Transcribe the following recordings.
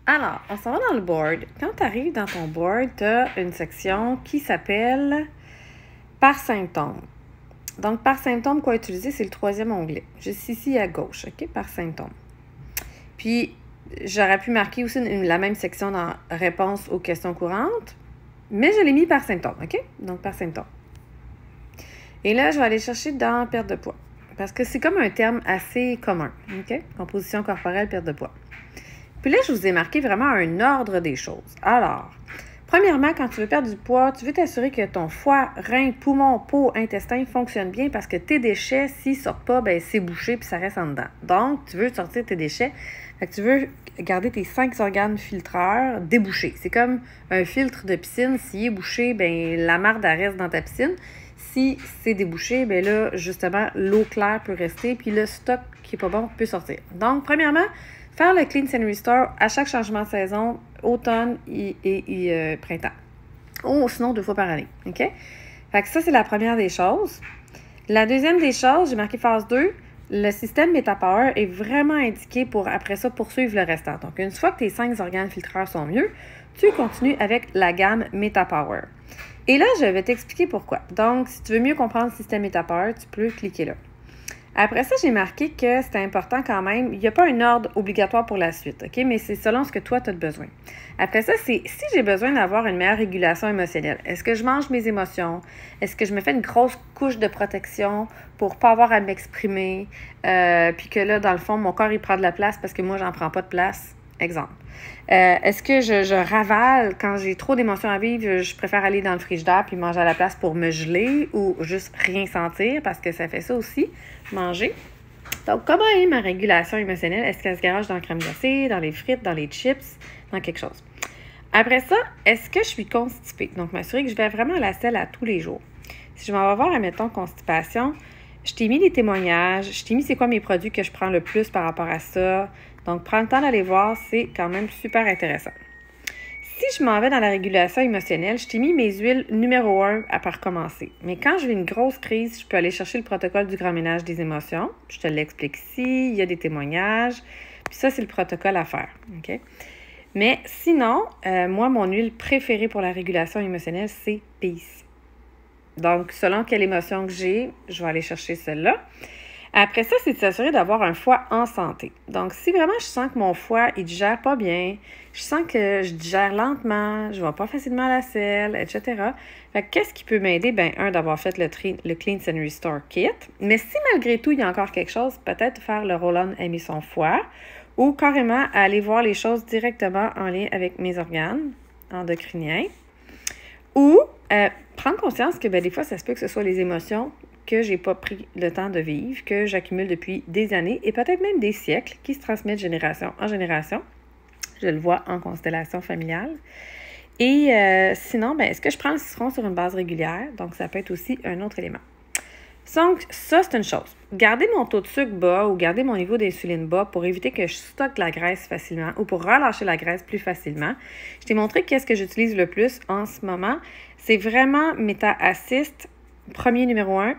Alors, on s'en va dans le board. Quand tu arrives dans ton board, tu as une section qui s'appelle par symptôme. Donc, par symptôme, quoi utiliser, c'est le troisième onglet. Juste ici à gauche, OK? Par symptôme. Puis, j'aurais pu marquer aussi la même section dans réponse aux questions courantes, mais je l'ai mis par symptôme, OK? Donc, par symptôme. Et là, je vais aller chercher dans perte de poids, parce que c'est comme un terme assez commun, OK? Composition corporelle, perte de poids. Puis là, je vous ai marqué vraiment un ordre des choses. Alors, premièrement, quand tu veux perdre du poids, tu veux t'assurer que ton foie, rein, poumon, peau, intestin fonctionnent bien parce que tes déchets, s'ils ne sortent pas, ben c'est bouché puis ça reste en dedans. Donc, tu veux sortir tes déchets. Fait que tu veux garder tes 5 organes filtreurs débouchés. C'est comme un filtre de piscine. S'il est bouché, ben la marde elle reste dans ta piscine. Si c'est débouché, ben là, justement, l'eau claire peut rester puis le stock qui n'est pas bon peut sortir. Donc, premièrement, faire le Cleanse and Restore à chaque changement de saison, automne et printemps. Ou sinon 2 fois par année. OK? Fait que ça, c'est la première des choses. La deuxième des choses, j'ai marqué phase 2. Le système MetaPower est vraiment indiqué pour, après ça, poursuivre le restant. Donc, une fois que tes 5 organes filtreurs sont mieux, tu continues avec la gamme MetaPower. Et là, je vais t'expliquer pourquoi. Donc, si tu veux mieux comprendre le système MetaPower, tu peux cliquer là. Après ça, j'ai marqué que c'était important quand même. Il n'y a pas un ordre obligatoire pour la suite, OK? Mais c'est selon ce que toi, tu as besoin. Après ça, c'est si j'ai besoin d'avoir une meilleure régulation émotionnelle. Est-ce que je mange mes émotions? Est-ce que je me fais une grosse couche de protection pour ne pas avoir à m'exprimer? Puis que là, dans le fond, mon corps, il prend de la place parce que moi, j'en prends pas de place. Exemple. Est-ce que je ravale quand j'ai trop d'émotions à vivre? Je préfère aller dans le frigidaire puis manger à la place pour me geler ou juste rien sentir parce que ça fait ça aussi, manger. Donc, comment est ma régulation émotionnelle? Est-ce qu'elle se garage dans la crème glacée, dans les frites, dans les chips, dans quelque chose? Après ça, est-ce que je suis constipée? Donc, m'assurer que je vais vraiment à la selle à tous les jours. Si je m'en vais voir, admettons, constipation, je t'ai mis les témoignages, je t'ai mis c'est quoi mes produits que je prends le plus par rapport à ça. Donc, prends le temps d'aller voir, c'est quand même super intéressant. Si je m'en vais dans la régulation émotionnelle, je t'ai mis mes huiles numéro 1 à part commencer. Mais quand j'ai une grosse crise, je peux aller chercher le protocole du grand ménage des émotions. Je te l'explique ici, il y a des témoignages. Puis ça, c'est le protocole à faire. OK? Mais sinon, moi, mon huile préférée pour la régulation émotionnelle, c'est Peace. Donc, selon quelle émotion que j'ai, je vais aller chercher celle-là. Après ça, c'est de s'assurer d'avoir un foie en santé. Donc, si vraiment je sens que mon foie, il digère pas bien, je sens que je digère lentement, je ne vais pas facilement à la selle, etc. Fait que qu'est-ce qui peut m'aider? Ben, d'avoir fait le Cleanse and Restore Kit. Mais si malgré tout, il y a encore quelque chose, peut-être faire le roll-on aimer son foie ou carrément aller voir les choses directement en lien avec mes organes endocriniens. Ou prendre conscience que des fois, ça se peut que ce soit les émotions que j'ai pas pris le temps de vivre, que j'accumule depuis des années et peut-être même des siècles qui se transmettent de génération en génération. Je le vois en constellation familiale. Et sinon, est-ce que je prends le citron sur une base régulière? Donc, ça peut être aussi un autre élément. Donc, ça, c'est une chose. Garder mon taux de sucre bas ou garder mon niveau d'insuline bas pour éviter que je stocke la graisse facilement ou pour relâcher la graisse plus facilement. Je t'ai montré qu'est-ce que j'utilise le plus en ce moment. C'est vraiment Meta-Assist, premier numéro 1,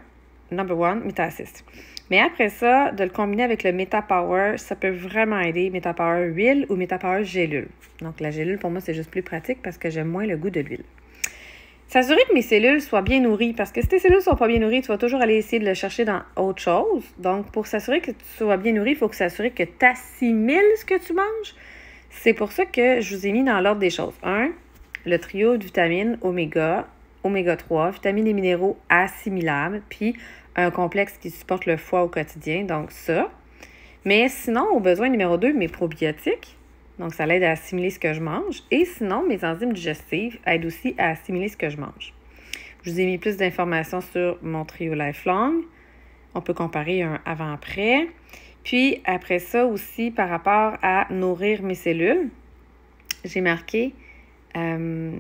number 1, Meta-Assist. Mais après ça, de le combiner avec le MetaPower, ça peut vraiment aider. MetaPower huile ou MetaPower gélule. Donc, la gélule, pour moi, c'est juste plus pratique parce que j'aime moins le goût de l'huile. S'assurer que mes cellules soient bien nourries, parce que si tes cellules ne sont pas bien nourries, tu vas toujours aller essayer de le chercher dans autre chose. Donc, pour s'assurer que tu sois bien nourri, il faut s'assurer que tu assimiles ce que tu manges. C'est pour ça que je vous ai mis dans l'ordre des choses. 1, le trio de vitamines oméga 3, vitamines et minéraux assimilables, puis un complexe qui supporte le foie au quotidien, donc ça. Mais sinon, au besoin numéro 2, mes probiotiques. Donc, ça l'aide à assimiler ce que je mange. Et sinon, mes enzymes digestives aident aussi à assimiler ce que je mange. Je vous ai mis plus d'informations sur mon trio Lifelong. On peut comparer un avant-après. Puis, après ça aussi, par rapport à nourrir mes cellules, j'ai marqué... je ne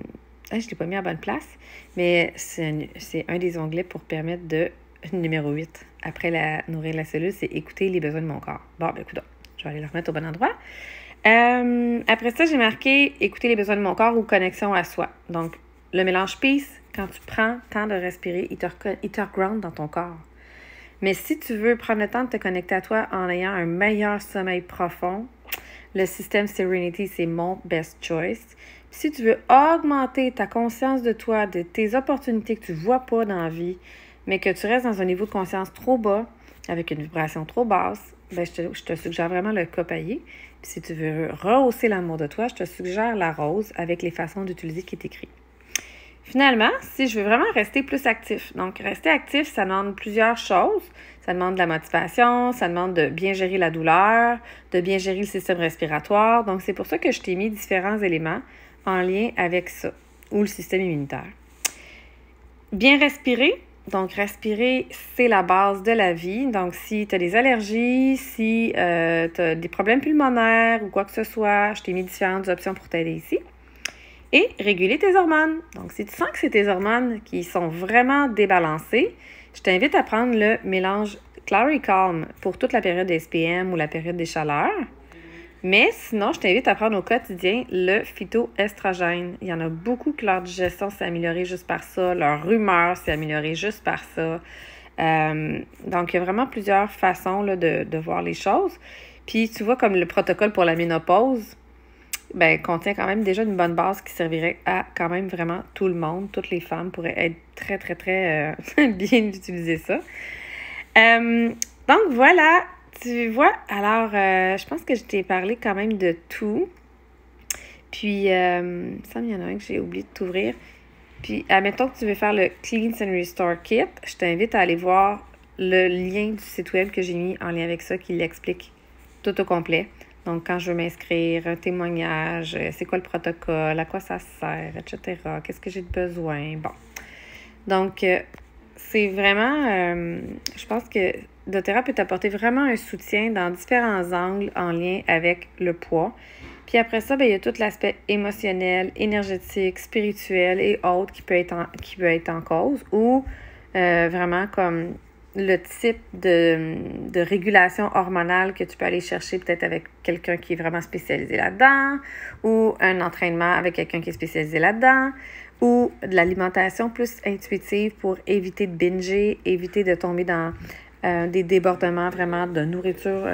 l'ai pas mis à bonne place, mais c'est un des onglets pour permettre de... Numéro 8, après nourrir la cellule, c'est écouter les besoins de mon corps. Bon, écoute, je vais aller le remettre au bon endroit. Après ça, j'ai marqué écouter les besoins de mon corps ou connexion à soi. Donc, le mélange Peace, quand tu prends le temps de respirer, il te ground dans ton corps. Mais si tu veux prendre le temps de te connecter à toi en ayant un meilleur sommeil profond, le système Serenity, c'est mon best choice. Puis si tu veux augmenter ta conscience de toi, de tes opportunités que tu ne vois pas dans la vie, mais que tu restes dans un niveau de conscience trop bas, avec une vibration trop basse, ben je te suggère vraiment le copaillé. Puis si tu veux rehausser l'amour de toi, je te suggère la rose avec les façons d'utiliser qui est écrit. Finalement, si je veux vraiment rester plus actif, donc rester actif, ça demande plusieurs choses. Ça demande de la motivation, ça demande de bien gérer la douleur, de bien gérer le système respiratoire. Donc, c'est pour ça que je t'ai mis différents éléments en lien avec ça, ou le système immunitaire. Bien respirer. Donc, respirer, c'est la base de la vie. Donc, si tu as des allergies, si tu as des problèmes pulmonaires ou quoi que ce soit, je t'ai mis différentes options pour t'aider ici. Et réguler tes hormones. Donc, si tu sens que c'est tes hormones qui sont vraiment débalancées, je t'invite à prendre le mélange Clary Calm pour toute la période des SPM ou la période des chaleurs. Mais sinon, je t'invite à prendre au quotidien le phytoestrogène. Il y en a beaucoup que leur digestion s'est améliorée juste par ça, leur humeur s'est améliorée juste par ça. Donc, il y a vraiment plusieurs façons là, de voir les choses. Puis, tu vois, comme le protocole pour la ménopause, ben, contient quand même déjà une bonne base qui servirait à quand même vraiment tout le monde. Toutes les femmes pourraient être très, très, très bien d'utiliser ça. Donc, voilà. Tu vois, alors, je pense que je t'ai parlé quand même de tout. Puis, il me semble qu'il y en a un que j'ai oublié de t'ouvrir. Puis, admettons que tu veux faire le Cleanse and Restore Kit, je t'invite à aller voir le lien du site web que j'ai mis en lien avec ça qui l'explique tout au complet. Donc, quand je veux m'inscrire, un témoignage, c'est quoi le protocole, à quoi ça sert, etc. Qu'est-ce que j'ai de besoin? Bon. Donc, c'est vraiment, je pense que doTERRA peut t'apporter vraiment un soutien dans différents angles en lien avec le poids. Puis après ça, bien, il y a tout l'aspect émotionnel, énergétique, spirituel et autres qui peut être en cause ou vraiment comme le type de régulation hormonale que tu peux aller chercher peut-être avec quelqu'un qui est vraiment spécialisé là-dedans ou un entraînement avec quelqu'un qui est spécialisé là-dedans ou de l'alimentation plus intuitive pour éviter de binger, éviter de tomber dans des débordements vraiment de nourriture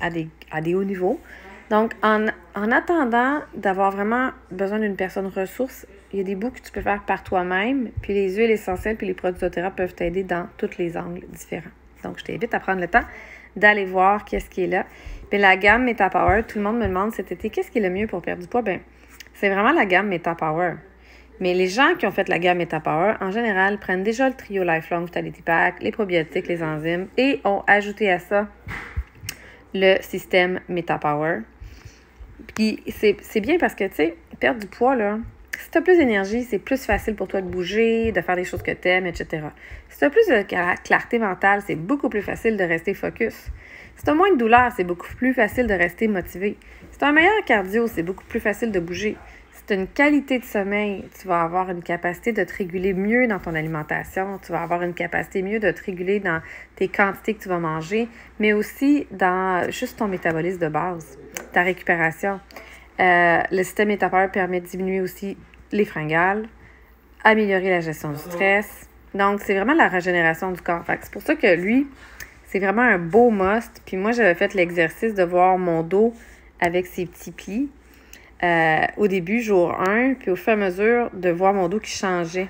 à des hauts niveaux. Donc, en attendant d'avoir vraiment besoin d'une personne ressource, il y a des bouts que tu peux faire par toi-même, puis les huiles essentielles puis les produits doTERRA peuvent t'aider dans tous les angles différents. Donc, je t'invite à prendre le temps d'aller voir qu'est-ce qui est là. Puis la gamme MetaPower, tout le monde me demande cet été, qu'est-ce qui est le mieux pour perdre du poids? Bien, c'est vraiment la gamme MetaPower. Mais les gens qui ont fait la gamme MetaPower, en général, prennent déjà le trio Lifelong Vitality Pack, les probiotiques, les enzymes, et ont ajouté à ça le système MetaPower. Puis c'est bien parce que, tu sais, perdre du poids, là, si tu as plus d'énergie, c'est plus facile pour toi de bouger, de faire des choses que tu aimes, etc. Si tu as plus de clarté mentale, c'est beaucoup plus facile de rester focus. Si tu as moins de douleur, c'est beaucoup plus facile de rester motivé. Si tu as un meilleur cardio, c'est beaucoup plus facile de bouger. Si tu as une qualité de sommeil, tu vas avoir une capacité de te réguler mieux dans ton alimentation. Tu vas avoir une capacité mieux de te réguler dans tes quantités que tu vas manger, mais aussi dans juste ton métabolisme de base, ta récupération. Le système MetaPower permet de diminuer aussi les fringales, améliorer la gestion du stress. Donc, c'est vraiment la régénération du corps. Fait que c'est pour ça que lui, c'est vraiment un beau must. Puis moi, j'avais fait l'exercice de voir mon dos avec ses petits plis. Au début, jour 1, puis au fur et à mesure, de voir mon dos qui changeait.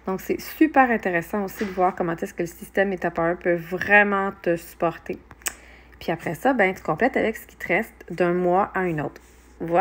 Donc, c'est super intéressant aussi de voir comment est-ce que le système MetaPower peut vraiment te supporter. Puis après ça, ben, tu complètes avec ce qui te reste d'un mois à un autre.